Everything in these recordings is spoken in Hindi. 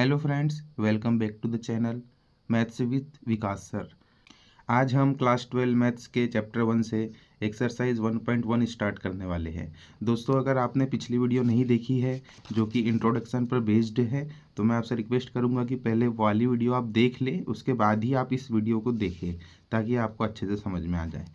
Hello friends, welcome back to the channel maths with Vikas sir. आज हम क्लास 12 मैथ्स के चैप्टर 1 से एक्सरसाइज 1.1 स्टार्ट करने वाले हैं। दोस्तों, अगर आपने पिछली वीडियो नहीं देखी है जो कि इंट्रोडक्शन पर बेस्ड है, तो मैं आपसे रिक्वेस्ट करूंगा कि पहले वाली वीडियो आप देख लें, उसके बाद ही आप इस वीडियो को देखें ताकि आपको अच्छे से समझ में आ जाए।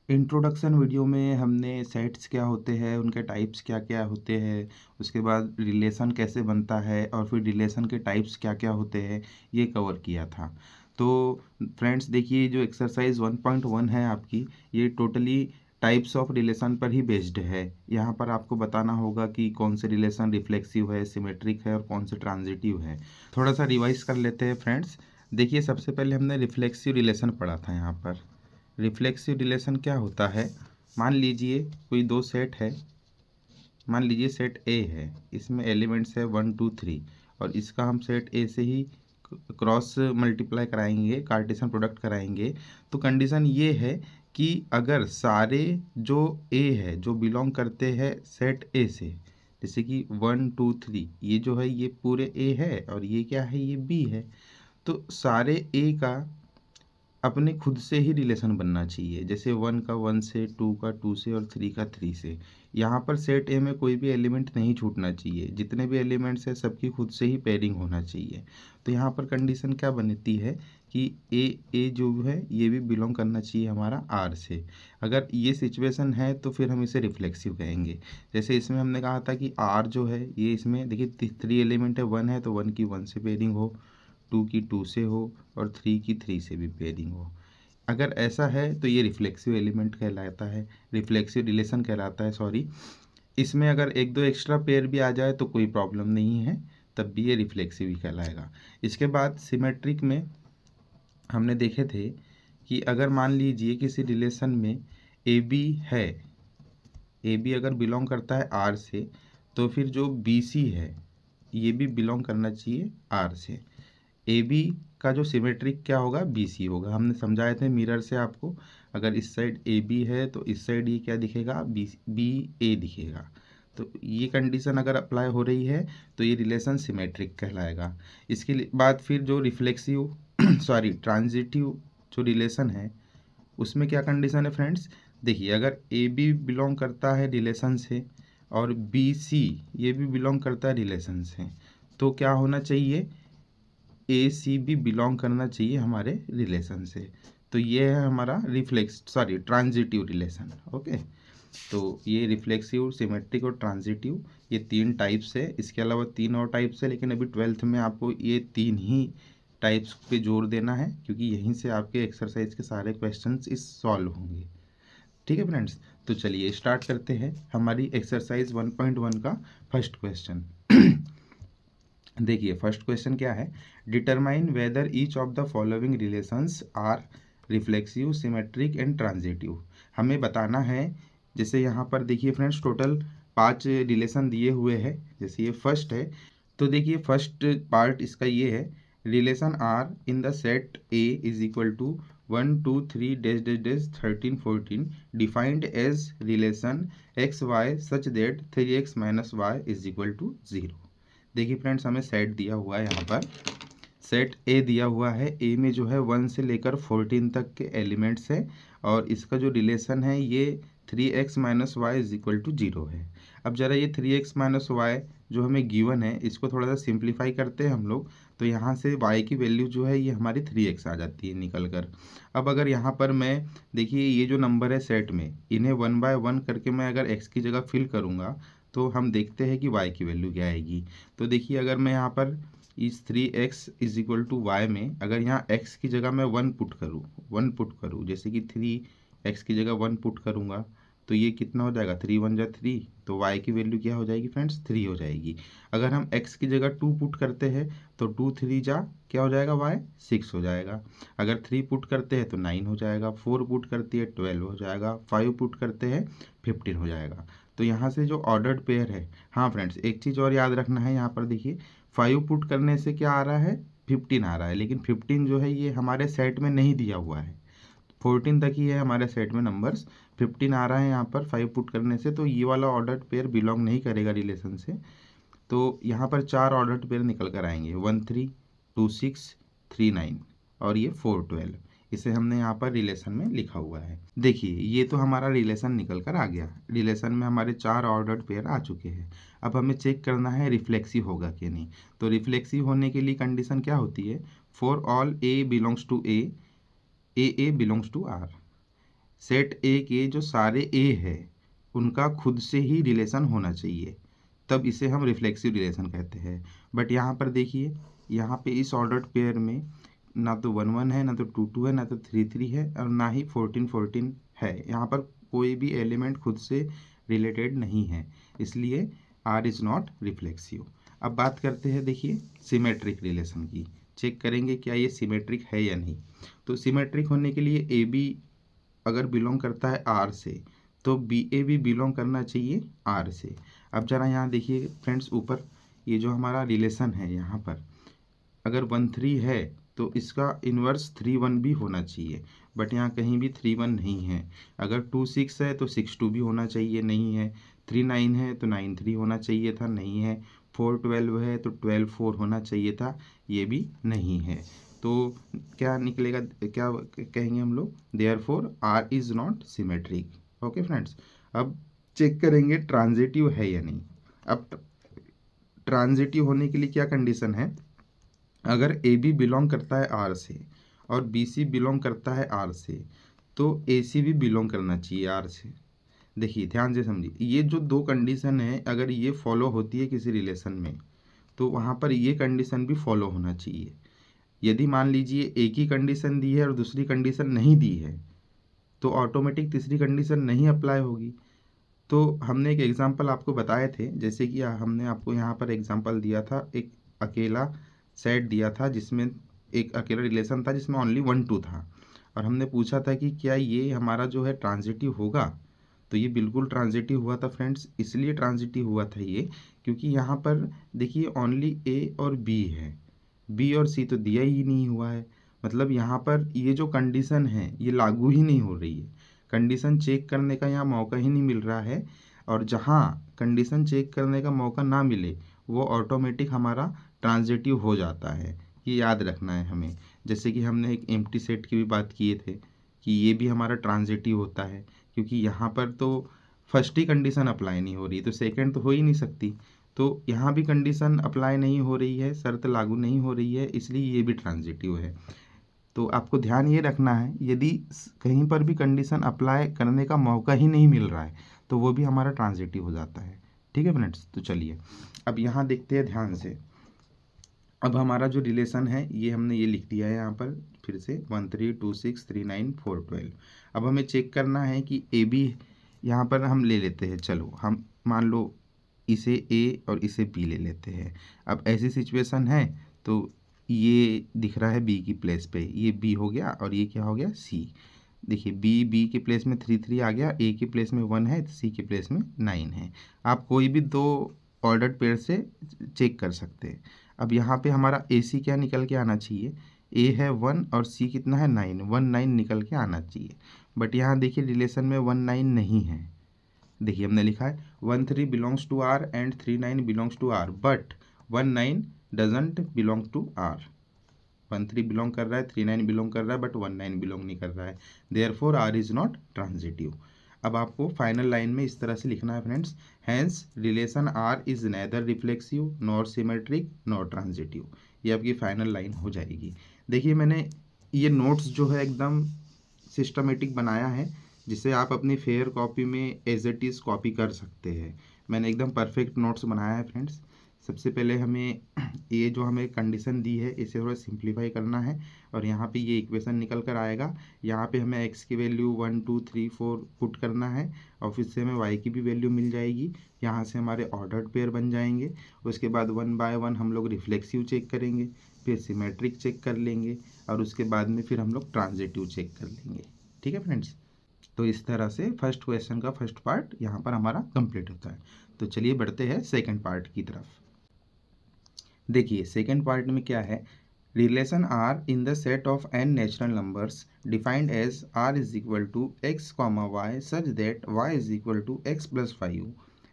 इंट्रोडक्शन वीडियो में हमने सेट्स क्या होते हैं, उनके टाइप्स क्या क्या होते हैं, उसके बाद रिलेशन कैसे बनता है और फिर रिलेशन के टाइप्स क्या क्या होते हैं, ये कवर किया था। तो फ्रेंड्स देखिए, जो एक्सरसाइज 1.1 है आपकी, ये टोटली टाइप्स ऑफ रिलेशन पर ही बेस्ड है। यहाँ पर आपको बताना होगा कि कौन से रिलेशन रिफ्लेक्सिव है, सिमेट्रिक है और कौन से ट्रांजिटिव है। थोड़ा सा रिवाइज कर लेते हैं फ्रेंड्स। देखिए, सबसे पहले हमने रिफ्लेक्सिव रिलेशन पढ़ा था। यहाँ पर रिफ्लेक्सिव रिलेशन क्या होता है, मान लीजिए कोई दो सेट है। मान लीजिए सेट ए है, इसमें एलिमेंट्स है 1 2 3 और इसका हम सेट ए से ही क्रॉस मल्टीप्लाई कराएंगे, कार्टेशियन प्रोडक्ट कराएंगे। तो कंडीशन ये है कि अगर सारे जो ए है जो बिलोंग करते हैं सेट ए से, जैसे कि 1 2 3, ये जो है ये पूरे ए है और ये क्या है, ये बी है। तो सारे ए का अपने खुद से ही रिलेशन बनना चाहिए, जैसे 1 का 1 से, 2 का 2 से और 3 का 3 से। यहाँ पर सेट ए में कोई भी एलिमेंट नहीं छूटना चाहिए, जितने भी एलिमेंट्स हैं सबकी खुद से ही पेयरिंग होना चाहिए। तो यहाँ पर कंडीशन क्या बनती है कि ए जो है ये भी बिलोंग करना चाहिए हमारा आर से। अगर ये सिचुएशन है तो फिर हम इसे रिफ्लेक्सिव कहेंगे। जैसे इसमें हमने कहा था कि आर जो है ये, इसमें देखिए 3 एलिमेंट है, 1 है तो 1 की 1 से पेयरिंग हो, 2 की 2 से हो और 3 की 3 से भी पेयरिंग हो। अगर ऐसा है तो ये रिफ्लेक्सिव एलिमेंट कहलाता है, रिफ्लेक्सिव रिलेशन कहलाता है, सॉरी। इसमें अगर एक दो एक्स्ट्रा पेयर भी आ जाए तो कोई प्रॉब्लम नहीं है, तब भी ये रिफ्लेक्सिव ही कहलाएगा। इसके बाद सिमेट्रिक में हमने देखे थे कि अगर मान लीजिए किसी रिलेशन में ए बी है, ए बी अगर बिलोंग करता है आर से, तो फिर जो बी सी है ये भी बिलोंग करना चाहिए आर से। ए बी का जो सिमेट्रिक क्या होगा, बी सी होगा। हमने समझाए थे मिरर से आपको, अगर इस साइड ए बी है तो इस साइड ये क्या दिखेगा, बी ए दिखेगा। तो ये कंडीशन अगर अप्लाई हो रही है तो ये रिलेशन सिमेट्रिक कहलाएगा। इसके बाद फिर जो रिफ्लेक्सिव सॉरी ट्रांजिटिव जो रिलेशन है, उसमें क्या कंडीशन है फ्रेंड्स। देखिए, अगर ए बी बिलोंग करता है रिलेशन से और बी सी ये भी बिलोंग करता है रिलेशन से, तो क्या होना चाहिए, ए सी भी बिलोंग करना चाहिए हमारे रिलेशन से। तो ये है हमारा ट्रांजिटिव रिलेशन। ओके, तो ये रिफ्लेक्सिव, सिमेट्रिक और ट्रांजिटिव, ये 3 टाइप्स है। इसके अलावा 3 और टाइप्स है, लेकिन अभी 12th में आपको ये 3 ही टाइप्स पे जोर देना है, क्योंकि यहीं से आपके एक्सरसाइज के सारे क्वेश्चंस इस सॉल्व होंगे। ठीक है फ्रेंड्स, तो चलिए स्टार्ट करते हैं हमारी एक्सरसाइज 1.1 का फर्स्ट क्वेश्चन। देखिए, फर्स्ट क्वेश्चन क्या है, determine whether each of the following relations are reflexive, symmetric and transitive. हमें बताना है, जैसे यहाँ पर देखिए फ्रेंड्स, टोटल 5 रिलेशन दिए हुए हैं। जैसे ये फर्स्ट है, तो देखिए फर्स्ट पार्ट इसका ये है, relation R in the set A is equal to 1 2 3 dash dash dash 13 14 defined as relation x y such that 3x minus y is equal to 0। देखिए फ्रेंड्स, हमें सेट दिया हुआ है, यहाँ पर सेट ए दिया हुआ है। ए में जो है 1 से लेकर 14 तक के एलिमेंट्स है और इसका जो रिलेशन है ये 3x minus y is equal to 0 है। अब जरा ये 3x माइनस वाई जो हमें गिवन है, इसको थोड़ा सा सिंप्लीफाई करते हैं हम लोग। तो यहाँ से y की वैल्यू जो है ये हमारी 3x आ जाती है निकल कर। अब अगर यहाँ पर मैं, देखिए ये जो नंबर है सेट में, इन्हें 1 बाय 1 करके मैं अगर x की जगह फिल करूँगा तो हम देखते हैं कि y की वैल्यू क्या आएगी। तो देखिए, अगर मैं यहाँ पर इस 3x is equal to Y में अगर यहाँ x की जगह मैं 1 पुट करूँ, जैसे कि 3x की जगह 1 पुट करूँगा, तो ये कितना हो जाएगा, 3 1 जा 3, तो y की वैल्यू क्या हो जाएगी फ्रेंड्स, 3 हो जाएगी। अगर हम x की जगह 2 पुट करते हैं तो 2 3 जा क्या हो जाएगा, y 6 हो जाएगा। अगर 3 पुट करते हैं तो 9 हो जाएगा, 4 पुट करती है 12 हो जाएगा, 5 पुट करते हैं 15 हो जाएगा। तो यहाँ से जो ऑर्डर्ड पेयर है, हाँ फ्रेंड्स एक चीज़ और याद रखना है, यहाँ पर देखिए 5 पुट करने से क्या आ रहा है, 15 आ रहा है, लेकिन 15 जो है ये हमारे सेट में नहीं दिया हुआ है, 14 तक ही है हमारे सेट में नंबर्स। 15 आ रहा है यहाँ पर 5 पुट करने से, तो ये वाला ऑर्डर्ड पेयर बिलोंग नहीं करेगा रिलेशन से। तो यहाँ पर 4 ऑर्डर्ड पेयर निकल कर आएंगे, 1 3 2 6 3 9 और ये 4 12। इसे हमने यहाँ पर रिलेशन में लिखा हुआ है। देखिए ये तो हमारा रिलेशन निकल कर आ गया, रिलेशन में हमारे 4 ऑर्डर्ड पेयर आ चुके हैं। अब हमें चेक करना है रिफ्लेक्सिव होगा कि नहीं। तो रिफ्लेक्सिव होने के लिए कंडीशन क्या होती है, for all A belongs to A belongs to R. Set A के जो सारे ए है उनका खुद से ही रिलेशन होना चाहिए, तब इसे हम रिफ्लेक्सिव रिलेशन कहते हैं। बट यहाँ पर देखिए, यहाँ पे इस ऑर्डर्ड पेयर में ना तो 1 1 है, ना तो 2 2 है, ना तो 3 3 है और ना ही 14 14 है। यहाँ पर कोई भी एलिमेंट खुद से रिलेटेड नहीं है, इसलिए आर इज़ नॉट रिफ्लेक्सिव। अब बात करते हैं देखिए सिमेट्रिक रिलेशन की। चेक करेंगे क्या ये सिमेट्रिक है या नहीं। तो सिमेट्रिक होने के लिए ए बी अगर बिलोंग करता है आर से, तो बी ए भी बिलोंग करना चाहिए आर से। अब जरा यहाँ देखिए फ्रेंड्स, ऊपर ये जो हमारा रिलेशन है यहाँ पर अगर 1 3 है तो इसका इन्वर्स 3 1 भी होना चाहिए, बट यहाँ कहीं भी 3 1 नहीं है। अगर 2 6 है तो 6 2 भी होना चाहिए, नहीं है। 3 9 है तो 9 3 होना चाहिए था, नहीं है। 4 12 है तो 12 4 होना चाहिए था, ये भी नहीं है। तो क्या निकलेगा, क्या कहेंगे हम लोग, therefore R is not symmetric. Okay friends, अब चेक करेंगे ट्रांजिटिव है या नहीं। अब ट्रांजिटिव होने के लिए क्या कंडीशन है, अगर ए बी बिलोंग करता है आर से और बी सी बिलोंग करता है आर से, तो ए सी भी बिलोंग करना चाहिए आर से। देखिए ध्यान से समझिए, ये जो दो कंडीशन है अगर ये फॉलो होती है किसी रिलेशन में, तो वहाँ पर ये कंडीशन भी फॉलो होना चाहिए। यदि मान लीजिए एक ही कंडीशन दी है और दूसरी कंडीशन नहीं दी है, तो ऑटोमेटिक तीसरी कंडीशन नहीं अप्लाई होगी। तो हमने एक एग्जांपल आपको बताए थे, जैसे कि हमने आपको यहाँ पर एग्जांपल दिया था, एक अकेला सेट दिया था जिसमें एक अकेला रिलेशन था जिसमें ओनली 1 2 था, और हमने पूछा था कि क्या ये हमारा जो है ट्रांजिटिव होगा। तो ये बिल्कुल ट्रांजिटिव हुआ था फ्रेंड्स। इसलिए ट्रांजिटिव हुआ था ये क्योंकि यहाँ पर देखिए ओनली ए और बी है, बी और सी तो दिया ही नहीं हुआ है। मतलब यहाँ पर ये जो कंडीशन है ये लागू ही नहीं हो रही है, कंडीशन चेक करने का यहाँ मौका ही नहीं मिल रहा है। और जहाँ कंडीशन चेक करने का मौका ना मिले वो ऑटोमेटिक हमारा ट्रांजिटिव हो जाता है, ये याद रखना है हमें। जैसे कि हमने एक एम्प्टी सेट की भी बात किए थे कि ये भी हमारा ट्रांजिटिव होता है, क्योंकि यहाँ पर तो फर्स्ट ही कंडीशन अप्लाई नहीं हो रही तो सेकंड तो हो ही नहीं सकती। तो यहाँ भी कंडीशन अप्लाई नहीं हो रही है, शर्त लागू नहीं हो रही है, इसलिए ये भी ट्रांजिटिव है। तो आपको ध्यान ये रखना है, यदि कहीं पर भी कंडीशन अप्लाई करने का मौका ही नहीं मिल रहा है तो वो भी हमारा ट्रांजिटिव हो जाता है। ठीक है फ्रेंड्स, तो चलिए अब यहाँ देखते हैं ध्यान से। अब हमारा जो रिलेशन है ये हमने ये लिख दिया है यहाँ पर फिर से 1 3 2 6 3 9 4 12। अब हमें चेक करना है कि ए बी यहाँ पर हम ले लेते हैं। चलो हम मान लो इसे ए और इसे बी ले लेते हैं। अब ऐसी सिचुएशन है तो ये दिख रहा है बी की प्लेस पे, ये बी हो गया और ये क्या हो गया सी। देखिए बी के प्लेस में 3 3 आ गया, ए के प्लेस में 1 है, सी के प्लेस में 9 है। आप कोई भी दो ऑर्डर्ड पेयर से चेक कर सकते हैं। अब यहाँ पे हमारा ए सी क्या निकल के आना चाहिए, ए है 1 और सी कितना है 9, 1 9 निकल के आना चाहिए। बट यहाँ देखिए रिलेशन में 1 9 नहीं है। देखिए हमने लिखा है 1 3 belongs to R and 3 9 belongs to R, but 1 9 doesn't belong to R. 1 3 belong कर रहा है, 3 9 बिलोंग कर रहा है, बट 1 9 बिलोंग नहीं कर रहा है। Therefore R is not transitive. अब आपको फाइनल लाइन में इस तरह से लिखना है friends, hence relation R is neither reflexive nor symmetric nor transitive. ये आपकी फाइनल लाइन हो जाएगी। देखिए मैंने ये नोट्स जो है एकदम सिस्टमेटिक बनाया है, जिसे आप अपनी फेयर कॉपी में एज इट इज़ कॉपी कर सकते हैं। मैंने एकदम परफेक्ट नोट्स बनाया है फ्रेंड्स। सबसे पहले हमें ये जो हमें कंडीशन दी है इसे थोड़ा सिंप्लीफाई करना है, और यहाँ पे ये इक्वेशन निकल कर आएगा। यहाँ पे हमें x की वैल्यू 1 2 3 4 पुट करना है और फिर से हमें y की भी वैल्यू मिल जाएगी। यहाँ से हमारे ऑर्डर्ड पेयर बन जाएंगे। उसके बाद 1 बाय 1 हम लोग रिफ्लेक्सिव चेक करेंगे, फिर सिमेट्रिक चेक कर लेंगे और उसके बाद में फिर हम लोग ट्रांजिटिव चेक कर लेंगे। ठीक है फ्रेंड्स, तो इस तरह से फर्स्ट क्वेश्चन का फर्स्ट पार्ट यहाँ पर हमारा कंप्लीट होता है। तो चलिए बढ़ते हैं सेकंड पार्ट की तरफ। देखिए सेकंड पार्ट में क्या है, relation R in the set of N natural numbers defined as R is equal to x comma y such that y is equal to x plus 5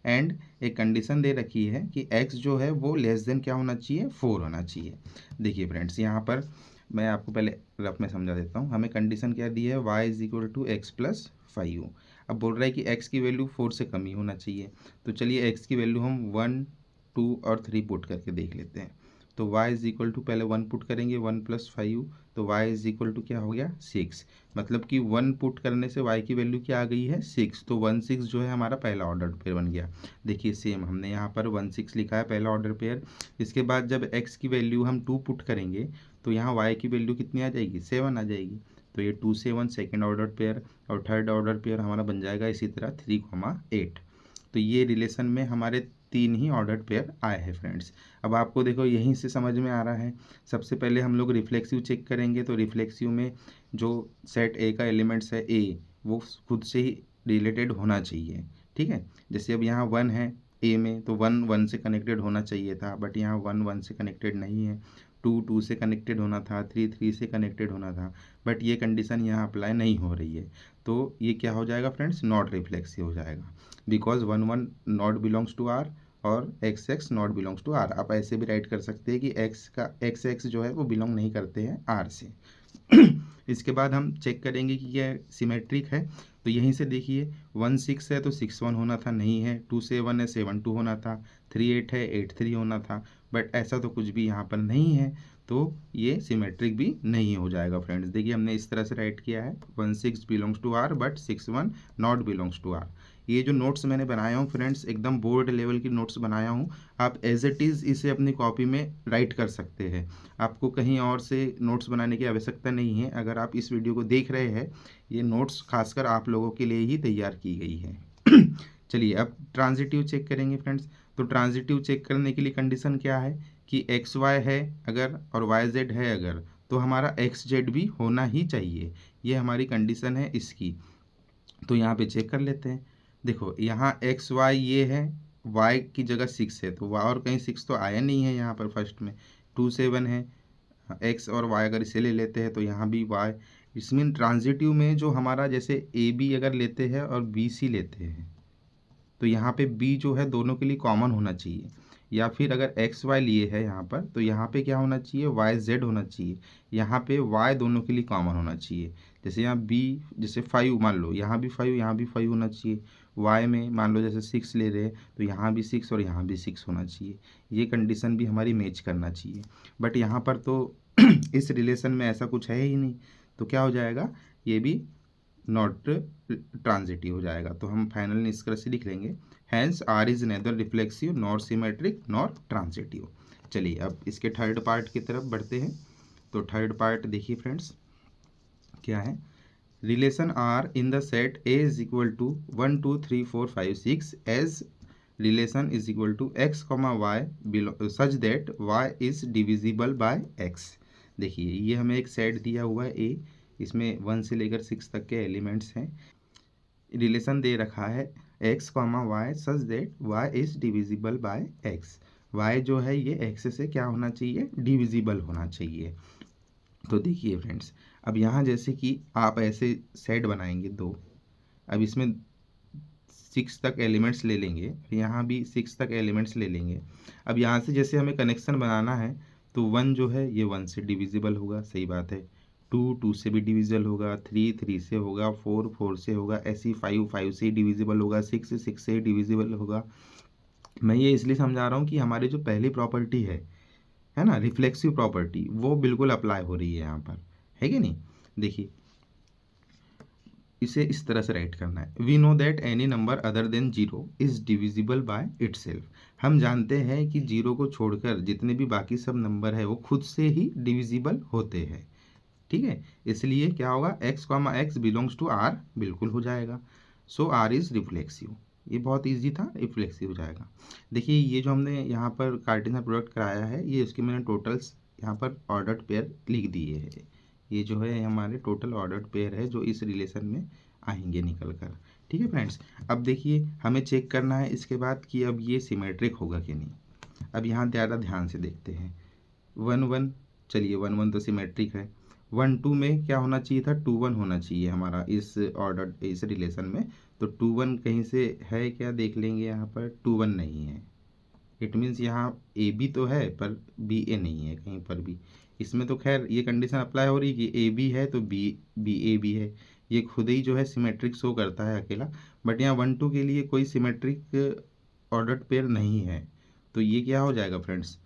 and एक कंडीशन दे रखी है कि x जो है वो लेस देन क्या होना चाहिए, 4 होना चाहिए। देखिए फ्रेंड्स, यहाँ पर मैं आपको पहले रफ में समझा देता हूँ। हमें कंडीशन क्या दी है, y is equal to x plus 5u। अब बोल रहा है कि x की वैल्यू 4 से कम ही होना चाहिए। तो चलिए x की वैल्यू हम 1, 2 और 3 पुट करके देख लेते हैं। तो y इज इक्वल टू पहले 1 पुट करेंगे, 1 प्लस 5u, तो y इज इक्वल टू क्या हो गया, 6। मतलब कि 1 पुट करने से y की वैल्यू क्या आ गई है, 6। तो 1 6 जो है हमारा पहला ऑर्डर पेयर बन गया। देखिए सेम हमने यहाँ पर 1 6 लिखा है पहला ऑर्डर पेयर। इसके बाद जब x की वैल्यू हम 2 पुट करेंगे तो यहाँ y की वैल्यू कितनी आ जाएगी, 7 आ जाएगी। तो ये 2 से 1 सेकेंड ऑर्डर पेयर, और थर्ड ऑर्डर पेयर हमारा बन जाएगा इसी तरह 3, 8। तो ये रिलेशन में हमारे 3 ही ऑर्डर्ड पेयर आए हैं फ्रेंड्स। अब आपको देखो यहीं से समझ में आ रहा है। सबसे पहले हम लोग रिफ्लेक्सिव चेक करेंगे। तो रिफ्लेक्सिव में जो सेट ए का एलिमेंट्स है ए, वो खुद से ही रिलेटेड होना चाहिए। ठीक है, जैसे अब यहाँ 1 है ए में, तो 1 1 से कनेक्टेड होना चाहिए था, बट यहाँ 1 1 से कनेक्टेड नहीं है। 2 2 से कनेक्टेड होना था, 3 3 से कनेक्टेड होना था, बट ये कंडीशन यहाँ अप्लाई नहीं हो रही है। तो ये क्या हो जाएगा फ्रेंड्स, नॉट रिफ्लेक्सिव हो जाएगा, because 1 1 not belongs to R और X X not belongs to R. आप ऐसे भी राइट कर सकते हैं कि एक्स एक्स जो है वो बिलोंग नहीं करते हैं आर से। इसके बाद हम चेक करेंगे कि यह सिमेट्रिक है। तो यहीं से देखिए 1 6 है तो 6 1 होना था, नहीं है। 2 7 है, 7 2 होना था। 3 8 है, 8 3 होना था, बट ऐसा तो कुछ भी यहाँ पर नहीं है, तो ये सिमेट्रिक भी नहीं हो जाएगा फ्रेंड्स। देखिए हमने इस तरह से राइट किया है, 1 6 belongs to R but 6 1 not belongs to R. ये जो नोट्स मैंने बनाया हूँ फ्रेंड्स, एकदम बोर्ड लेवल की नोट्स बनाया हूँ। आप एज इट इज़ इसे अपनी कॉपी में राइट कर सकते हैं। आपको कहीं और से नोट्स बनाने की आवश्यकता नहीं है। अगर आप इस वीडियो को देख रहे हैं, ये नोट्स खासकर आप लोगों के लिए ही तैयार की गई है। चलिए अब ट्रांजिटिव चेक करेंगे फ्रेंड्स। तो ट्रांजिटिव चेक करने के लिए कंडीशन क्या है कि एक्स वाई है अगर और वाई जेड है अगर, तो हमारा एक्स जेड भी होना ही चाहिए। ये हमारी कंडीशन है इसकी। तो यहाँ पे चेक कर लेते हैं। देखो यहाँ एक्स वाई ये है, वाई की जगह 6 है, तो वाई और कहीं 6 तो आया नहीं है यहाँ पर। फर्स्ट में 2 7 है, एक्स और वाई अगर इसे ले लेते हैं तो यहाँ भी वाई। इसमें ट्रांजिटिव में जो हमारा जैसे ए बी अगर लेते हैं और बी सी लेते हैं, तो यहाँ पे बी जो है दोनों के लिए कॉमन होना चाहिए। या फिर अगर एक्स वाई लिए है यहाँ पर, तो यहाँ पे क्या होना चाहिए, वाई जेड होना चाहिए। यहाँ पे वाई दोनों के लिए कॉमन होना चाहिए। जैसे यहाँ बी, जैसे 5 मान लो, यहाँ भी 5 यहाँ भी 5 होना चाहिए। वाई में मान लो जैसे 6 ले रहे हैं, तो यहाँ भी 6 और यहाँ भी 6 होना चाहिए। ये कंडीशन भी हमारी मैच करना चाहिए। बट यहाँ पर तो इस रिलेशन में ऐसा कुछ है ही नहीं, तो क्या हो जाएगा, ये भी नॉट ट्रांजिटिव हो जाएगा। तो हम फाइनल निष्कर्ष लिख लेंगे, hence R is neither reflexive nor symmetric nor transitive. चलिए अब इसके थर्ड पार्ट की तरफ बढ़ते हैं। तो थर्ड पार्ट देखिए फ्रेंड्स क्या है, relation R in the set A is equal to 1 2 3 4 5 6 as relation is equal to x comma y such that y is divisible by x. देखिए ये हमें एक सेट दिया हुआ है ए, इसमें 1 से लेकर 6 तक के एलिमेंट्स हैं। रिलेशन दे रखा है x comma y such that y is divisible by x. Y जो है ये एक्स से क्या होना चाहिए, डिविजिबल होना चाहिए। तो देखिए फ्रेंड्स, अब यहाँ जैसे कि आप ऐसे सेट बनाएंगे दो, अब इसमें 6 तक एलिमेंट्स ले लेंगे, यहाँ भी 6 तक एलिमेंट्स ले लेंगे। अब यहाँ से जैसे हमें कनेक्शन बनाना है, तो 1 जो है ये 1 से डिविजिबल होगा, सही बात है। 2 2 से भी डिविजिबल होगा, 3 3 से होगा, 4 4 से होगा, ऐसे 5 5 से डिविजिबल होगा, 6 6 से डिविजिबल होगा। मैं ये इसलिए समझा रहा हूँ कि हमारी जो पहली प्रॉपर्टी है ना, रिफ्लेक्सिव प्रॉपर्टी, वो बिल्कुल अप्लाई हो रही है यहाँ पर, है कि नहीं। देखिए इसे इस तरह से राइट करना है, we know that any number other than 0 is divisible by itself. हम जानते हैं कि 0 को छोड़कर जितने भी बाकी सब नंबर है वो खुद से ही डिविजिबल होते हैं। ठीक है, इसलिए क्या होगा, x comma x belongs to r बिल्कुल हो जाएगा। So r is reflexive. ये बहुत इजी था, रिफ्लेक्सिव हो जाएगा। देखिए ये जो हमने यहाँ पर कार्टेशियन प्रोडक्ट कराया है, ये उसके मैंने टोटल्स यहाँ पर ऑर्डर्ड पेयर लिख दिए हैं। ये जो है हमारे टोटल ऑर्डर्ड पेयर है जो इस रिलेशन में आएंगे निकल कर। ठीक है फ्रेंड्स, अब देखिए हमें चेक करना है इसके बाद कि अब ये सिमेट्रिक होगा कि नहीं। अब यहाँ ज़्यादा ध्यान से देखते हैं। 1 1, चलिए 1 1 तो सिमेट्रिक है। 1 2 में क्या होना चाहिए था, 2 1 होना चाहिए हमारा इस ऑर्डर इस रिलेशन में, तो 2 1 कहीं से है क्या, देख लेंगे। यहाँ पर 2 1 नहीं है, इट मीन्स यहाँ ए बी तो है पर बी ए नहीं है कहीं पर भी। इसमें तो खैर ये कंडीशन अप्लाई हो रही कि ए बी है तो बी बी ए बी है, ये खुद ही जो है सिमेट्रिक शो करता है अकेला। बट यहाँ 1 2 के लिए कोई सिमेट्रिक ऑर्डर्ड पेयर नहीं है, तो ये क्या हो जाएगा friends,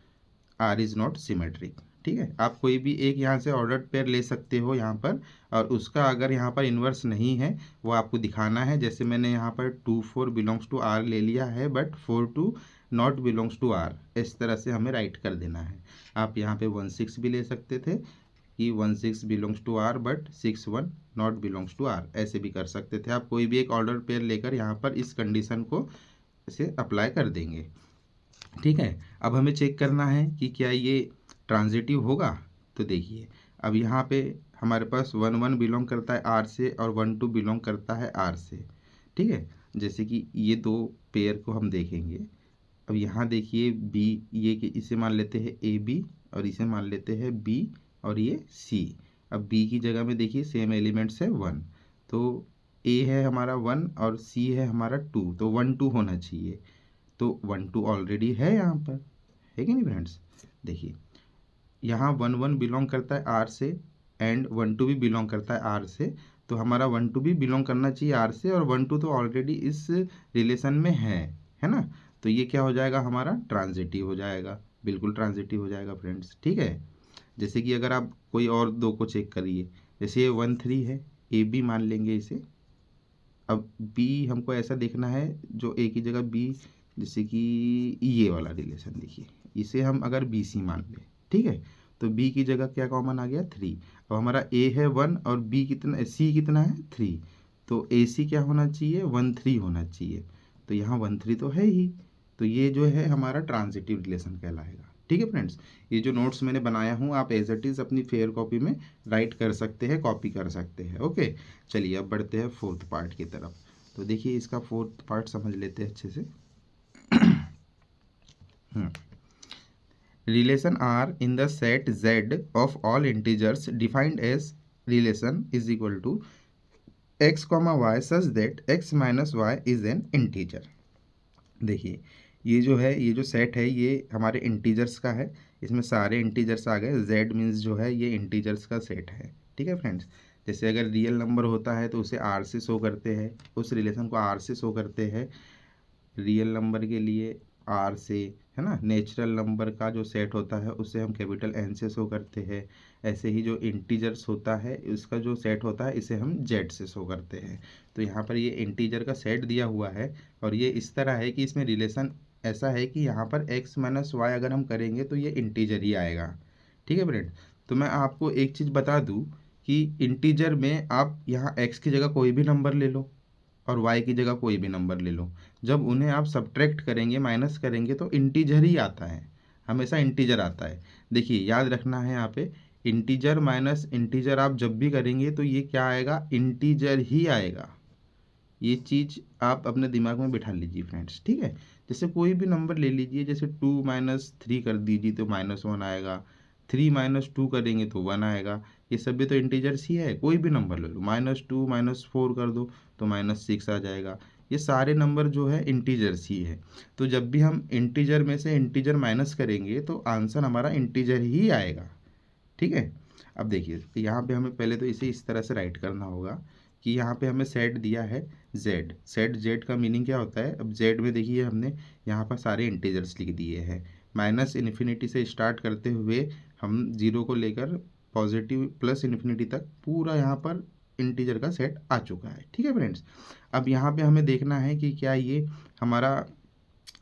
R is not symmetric. ठीक है, आप कोई भी एक यहाँ से ऑर्डर्ड पेयर ले सकते हो यहाँ पर, और उसका अगर यहाँ पर इन्वर्स नहीं है वो आपको दिखाना है। जैसे मैंने यहाँ पर 2 4 बिलोंग्स टू आर ले लिया है but 4 2 not belongs to R, इस तरह से हमें राइट कर देना है। आप यहाँ पे 1 6 भी ले सकते थे कि 1 6 belongs to R but 6 1 not belongs to R, ऐसे भी कर सकते थे। आप कोई भी एक ऑर्डर पेयर लेकर यहाँ पर इस कंडीशन को इसे अप्लाई कर देंगे। ठीक है, अब हमें चेक करना है कि क्या ये ट्रांजिटिव होगा। तो देखिए अब यहाँ पे हमारे पास 1 1 बिलोंग करता है आर से और 1 2 बिलोंग करता है आर से। ठीक है, जैसे कि ये दो पेयर को हम देखेंगे। अब यहाँ देखिए बी, ये कि इसे मान लेते हैं ए बी और इसे मान लेते हैं बी और ये सी। अब बी की जगह में देखिए सेम एलिमेंट्स है 1, तो ए है हमारा 1 और सी है हमारा 2, तो 1 2 होना चाहिए। तो 1 2 ऑलरेडी है यहाँ पर, है कि नहीं फ्रेंड्स। देखिए यहाँ 1 1 बिलोंग करता है आर से एंड 1 2 भी बिलोंग करता है आर से, तो हमारा 1 2 भी बिलोंग करना चाहिए आर से, और 1 2 तो ऑलरेडी इस रिलेशन में है ना। तो ये क्या हो जाएगा, हमारा ट्रांजिटिव हो जाएगा, बिल्कुल ट्रांजिटिव हो जाएगा फ्रेंड्स। ठीक है, जैसे कि अगर आप कोई और दो को चेक करिए, जैसे ये 1 3 है, ए बी मान लेंगे इसे। अब बी हमको ऐसा देखना है जो ए की जगह बी, जैसे कि ये वाला रिलेशन देखिए, इसे हम अगर बी सी मान लें। ठीक है, तो बी की जगह क्या कॉमन आ गया 3। अब हमारा ए है 1 और बी कितना, सी कितना है 3, तो ए सी क्या होना चाहिए 1 3 होना चाहिए। तो यहाँ 1 3 तो है ही, तो ये जो है हमारा ट्रांजिटिव रिलेशन कहलाएगा। ठीक है फ्रेंड्स, ये जो नोट्स मैंने बनाया हूँ आप एज इट इज़ अपनी फेयर कॉपी में राइट कर सकते हैं, कॉपी कर सकते हैं। ओके, चलिए अब बढ़ते हैं 4th पार्ट की तरफ। तो देखिए इसका 4th पार्ट समझ लेते हैं अच्छे से। Relation R in the set Z of all integers defined as relation is equal to x comma y such that x minus y is an integer। देखिए ये जो है, ये जो सेट है ये हमारे इंटीजर्स का है, इसमें सारे इंटीजर्स आ गए। z मीन्स जो है ये इंटीजर्स का सेट है। ठीक है फ्रेंड्स, जैसे अगर रियल नंबर होता है तो उसे r से शो करते हैं, उस रिलेशन को r से शो करते हैं रियल नंबर के लिए आर से, है ना। नेचुरल नंबर का जो सेट होता है उसे हम कैपिटल एन से शो करते हैं। ऐसे ही जो इंटीजर्स होता है उसका जो सेट होता है इसे हम जेड से शो करते हैं। तो यहाँ पर ये इंटीजर का सेट दिया हुआ है और ये इस तरह है कि इसमें रिलेशन ऐसा है कि यहाँ पर x माइनस वाई अगर हम करेंगे तो ये इंटीजर ही आएगा। ठीक है फ्रेंड, तो मैं आपको एक चीज़ बता दूँ कि इंटीजर में आप यहाँ x की जगह कोई भी नंबर ले लो और y की जगह कोई भी नंबर ले लो, जब उन्हें आप सब्ट्रैक्ट करेंगे, माइनस करेंगे तो इंटीजर ही आता है, हमेशा इंटीजर आता है। देखिए याद रखना है यहाँ पे, इंटीजर माइनस इंटीजर आप जब भी करेंगे तो ये क्या आएगा, इंटीजर ही आएगा। ये चीज़ आप अपने दिमाग में बिठा लीजिए फ्रेंड्स। ठीक है, जैसे कोई भी नंबर ले लीजिए, जैसे 2 - 3 कर दीजिए तो -1 आएगा, 3 - 2 करेंगे तो 1 आएगा। ये सब भी तो इंटीजर्स ही है, कोई भी नंबर ले लो, -2 -4 कर दो तो -6 आ जाएगा। ये सारे नंबर जो है इंटीजर्स ही है। तो जब भी हम इंटीजर में से इंटीजर माइनस करेंगे तो आंसर हमारा इंटीजर ही आएगा। ठीक है, अब देखिए यहाँ पे हमें पहले तो इसे इस तरह से राइट करना होगा कि यहाँ पे हमें सेट दिया है z, सेट z का मीनिंग क्या होता है। अब z में देखिए हमने यहाँ पर सारे इंटीजर्स लिख दिए हैं, -इन्फिनिटी से स्टार्ट करते हुए हम 0 को लेकर पॉजिटिव +इन्फिनिटी तक पूरा यहाँ पर इंटीजर का सेट आ चुका है। ठीक है फ्रेंड्स, अब यहाँ पे हमें देखना है कि क्या ये हमारा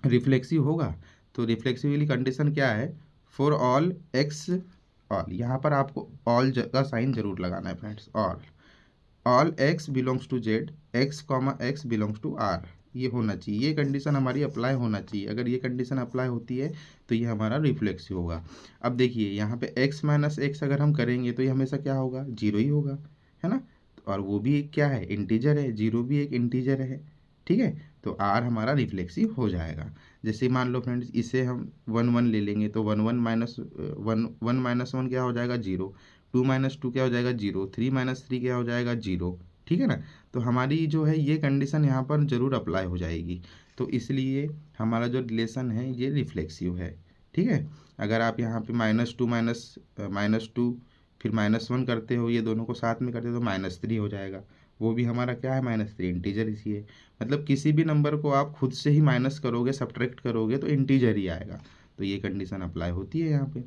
रिफ्लेक्सिव होगा। तो रिफ्लेक्सिव वाली कंडीशन क्या है, फॉर ऑल x ऑल, यहाँ पर आपको ऑल का साइन जरूर लगाना है friends. All x belongs to z, x comma x belongs to r, ये होना चाहिए, ये कंडीशन हमारी अप्लाई होना चाहिए। अगर ये कंडीशन अप्लाई होती है तो ये हमारा रिफ्लेक्सिव होगा। अब देखिए यहाँ पे x माइनस एक्स अगर हम करेंगे तो ये हमेशा क्या होगा, 0 ही होगा, है ना। और वो भी एक क्या है, इंटीजर है, 0 भी एक इंटीजर है। ठीक है, तो r हमारा रिफ्लेक्सिव हो जाएगा। जैसे मान लो फ्रेंड्स इसे हम 1 1 ले लेंगे तो 1 1 माइनस 1 1 क्या हो जाएगा 0, 2 - 2 क्या हो जाएगा 0, 3 - 3 क्या हो जाएगा 0, ठीक है ना। तो हमारी जो है ये कंडीशन यहाँ पर ज़रूर अप्लाई हो जाएगी। तो इसलिए हमारा जो रिलेशन है ये रिफ्लेक्सिव है। ठीक है, अगर आप यहाँ पे -2 फिर -1 करते हो, ये दोनों को साथ में करते हो तो -3 हो जाएगा। वो भी हमारा क्या है, -3 इंटीजर इसी है। मतलब किसी भी नंबर को आप खुद से ही माइनस करोगे, सब्ट्रैक्ट करोगे तो इंटीजर ही आएगा। तो ये कंडीशन अप्लाई होती है यहाँ पे।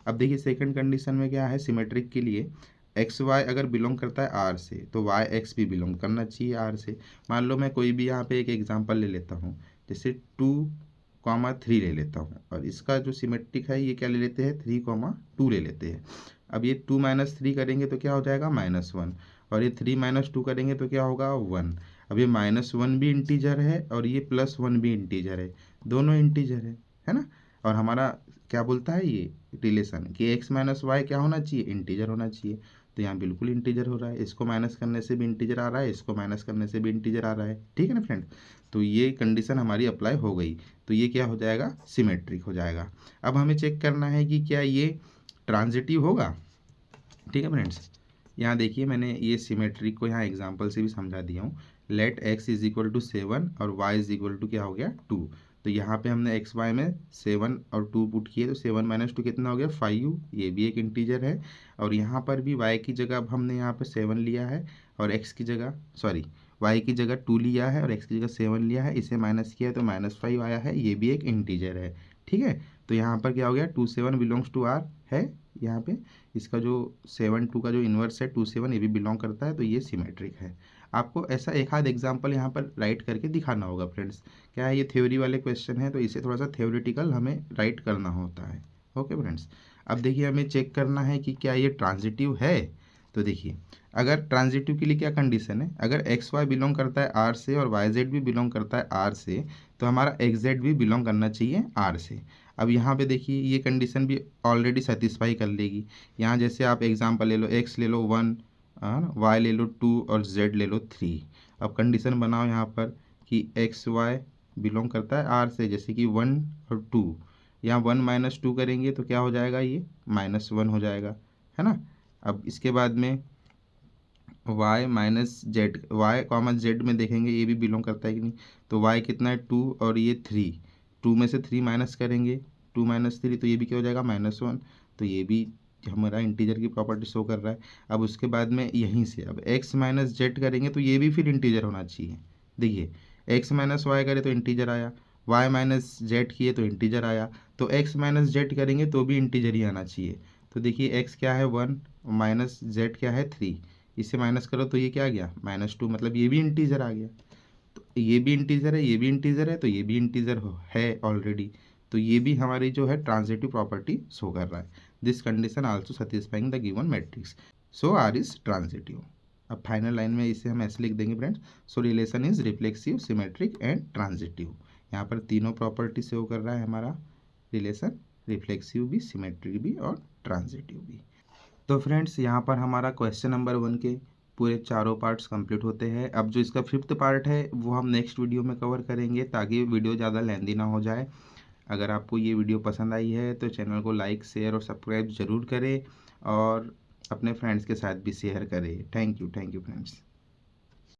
अब देखिए सेकंड कंडीशन में क्या है, सिमेट्रिक के लिए एक्स वाई अगर बिलोंग करता है आर से तो वाई एक्स भी बिलोंग करना चाहिए आर से। मान लो मैं कोई भी यहाँ पे एक एग्जांपल ले लेता हूँ, जैसे 2,3 ले लेता हूँ, और इसका जो सिमेट्रिक है ये क्या ले लेते हैं, 3,2 ले लेते हैं। अब ये 2 - 3 करेंगे तो क्या हो जाएगा, -1, और ये 3 - 2 करेंगे तो क्या होगा, 1। अब ये -1 भी इंटीजर है और ये +1 भी इंटीजर है, दोनों इंटीजर है ना। और हमारा क्या बोलता है ये रिलेशन कि x - y क्या होना चाहिए, इंटीजर होना चाहिए। तो यहाँ बिल्कुल इंटीजर हो रहा है, इसको माइनस करने से भी इंटीजर आ रहा है, इसको माइनस करने से भी इंटीजर आ रहा है। ठीक है ना फ्रेंड, तो ये कंडीशन हमारी अप्लाई हो गई। तो ये क्या हो जाएगा, सिमेट्रिक हो जाएगा। अब हमें चेक करना है कि क्या ये ट्रांजिटिव होगा। ठीक है फ्रेंड्स, यहाँ देखिए मैंने ये सिमेट्रिक को यहाँ एग्जाम्पल से भी समझा दिया हूँ। लेट x = 7 और y = क्या हो गया, 2। तो यहाँ पे हमने एक्स वाई में 7 और 2 पुट किए तो 7 - 2 कितना हो गया, 5। ये भी एक इंटीजर है। और यहाँ पर भी y की जगह अब हमने यहाँ पे 7 लिया है और x की जगह y की जगह 2 लिया है और x की जगह 7 लिया है, इसे माइनस किया है तो -5 आया है। ये भी एक इंटीजर है। ठीक है, तो यहाँ पर क्या हो गया, 2 7 बिलोंग्स टू r है यहाँ पे। इसका जो 7 2 का जो इन्वर्स है 2 7 ये भी बिलोंग करता है, तो ये सिमेट्रिक है। आपको ऐसा एक आध एग्जाम्पल यहाँ पर राइट करके दिखाना होगा फ्रेंड्स। क्या है, ये थ्योरी वाले क्वेश्चन है तो इसे थोड़ा सा थ्योरेटिकल हमें राइट करना होता है। ओके फ्रेंड्स, अब देखिए हमें चेक करना है कि क्या ये ट्रांजिटिव है। तो देखिए अगर ट्रांजिटिव के लिए क्या कंडीशन है, अगर एक्स वाई बिलोंग करता है आर से और वाई जेड भी बिलोंग करता है आर से, तो हमारा एक्स जेड भी बिलोंग करना चाहिए आर से। अब यहाँ पे देखिए ये कंडीशन भी ऑलरेडी सेटिस्फाई कर लेगी। यहाँ जैसे आप एग्जांपल ले लो, एक्स ले लो 1, वाई ले लो 2 और जेड ले लो 3। अब कंडीशन बनाओ यहाँ पर कि एक्स वाई बिलोंग करता है आर से, जैसे कि 1 और 2। यहाँ 1 - 2 करेंगे तो क्या हो जाएगा, ये -1 हो जाएगा, है ना। अब इसके बाद में y - z में देखेंगे ये भी बिलोंग करता है कि नहीं। तो y कितना है, 2 और ये 3। 2 में से 3 माइनस करेंगे, 2 - 3 तो ये भी क्या हो जाएगा, -1। तो ये भी हमारा इंटीजर की प्रॉपर्टी शो कर रहा है। अब उसके बाद में यहीं से अब x - z करेंगे तो ये भी फिर इंटीजर होना चाहिए। देखिए x - y करे तो इंटीजर आया, y - z किए तो इंटीजर आया, तो x - z करेंगे तो भी इंटीजर ही आना चाहिए। तो देखिए x क्या है 1 माइनस z क्या है 3, इसे माइनस करो तो ये क्या आ गया, -2, मतलब ये भी इंटीजर आ गया। तो ये भी इंटीजर है, ये भी इंटीजर है, तो ये भी इंटीजर है ऑलरेडी। तो ये भी हमारी जो है ट्रांजिटिव प्रॉपर्टी शो कर रहा है। This condition also satisfying the given matrix, so R is transitive. अब फाइनल लाइन में इसे हम ऐसे लिख देंगे friends, so relation is reflexive, symmetric and transitive. यहाँ पर तीनों प्रॉपर्टी शो कर रहा है हमारा रिलेशन, रिफ्लेक्सिव भी, सिमेट्रिक भी और ट्रांजिटिव भी। तो फ्रेंड्स यहाँ पर हमारा क्वेश्चन नंबर 1 के पूरे चारों पार्ट्स कंप्लीट होते हैं। अब जो इसका 5th पार्ट है वो हम नेक्स्ट वीडियो में कवर करेंगे ताकि वीडियो ज़्यादा लेंदी ना हो जाए। अगर आपको ये वीडियो पसंद आई है तो चैनल को लाइक, शेयर और सब्सक्राइब ज़रूर करें और अपने फ्रेंड्स के साथ भी शेयर करें। Thank you friends.